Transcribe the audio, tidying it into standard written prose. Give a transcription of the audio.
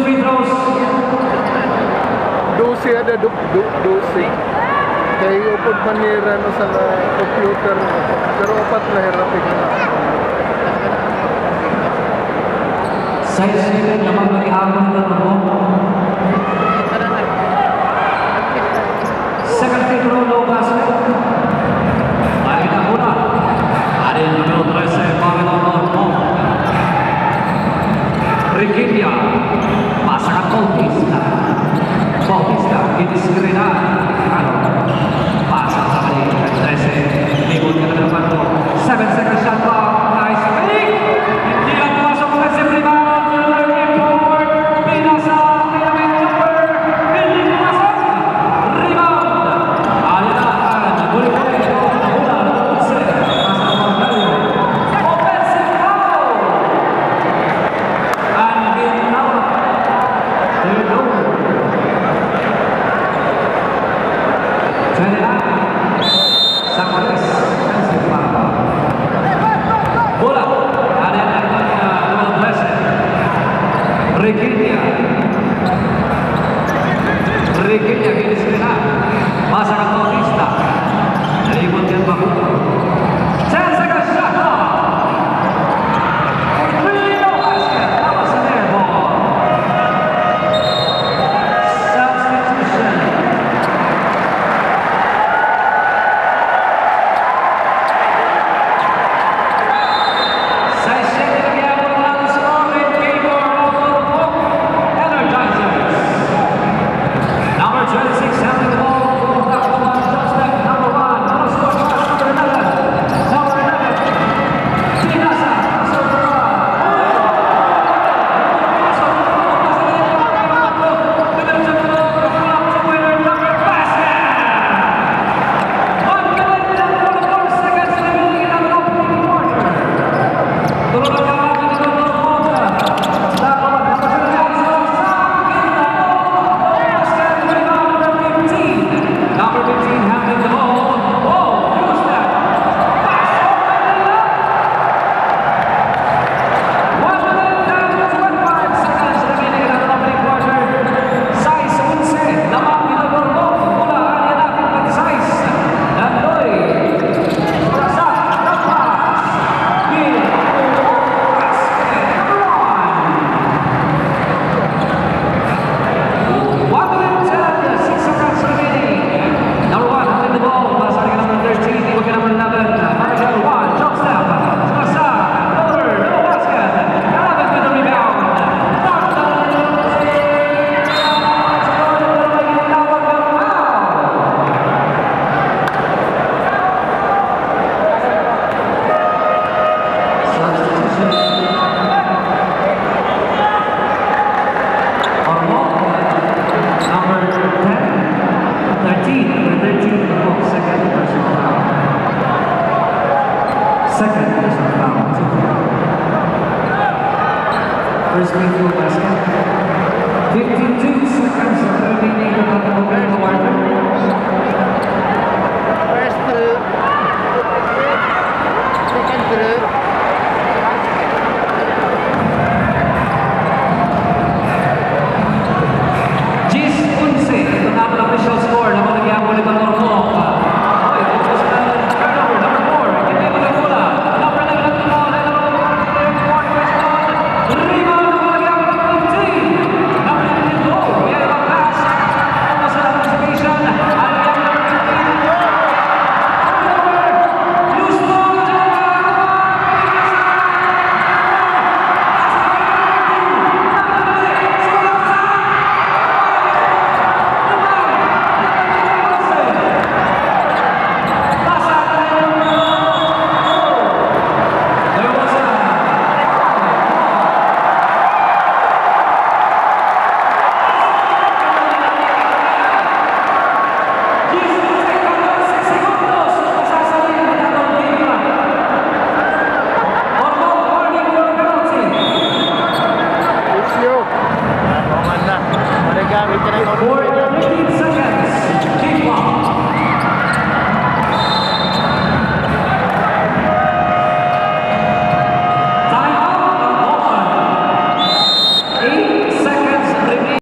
free throws. Dosi ada dosi. Kay upod manira no sa computer. Pero upat na hirapin na. Side seven naman mag-ihabang na mo. Second free throw, no basket. Balik na muna. Ada yang numero 13, Pavel Orlando. Riquilla. Pasangan Bautista. Bautista, Gidisgrena. Pasa sa balik. 13. Libot ka na naman mo. 7 seconds shot clock. Nice pick. Hindi ang pasok na si Rebound. Import. Pinasa. Pinamit jumper. Hindi pumasok. Rebound. Alilaan. Buli-buli. Nahula. Nahulse. Pasa sa Magalio. Offensive foul. And ginawa. Third over. 29. Sanchez. Offensive foul. Bola. Ada yang akan Riquilla. Riquilla Gidisgrena. Pasangan Bautista. Nalibot yan Bakuto. 10 seconds shot clock. Free no basket. That was an air ball. Substitution. Number 26 having the ball. Number 1. Number score pass. Number 11. Number 11. Tinasa. Number 15 having the ball. Oh, use that. Pass open it up. 1 minute and 25 seconds remaining in the opening quarter. Size 11. Lamang pinagorlong. Mula area natin ng size. Nandoy. Rasa. Napas. Bill. Basket. Number 1. 1 minute and 6 seconds remaining. Number 1 having the ball. Pasang ke number 13. Iwan ke number 11. Manager 1. Jump step. Selasa. Over. No basket. 11 with the rebound. Knocked down. Substitution. Number 10. 13. Number 13 in the book. Second personal foul. Second personal foul. First free throw basket. 52 seconds remaining in the opening quarter. First second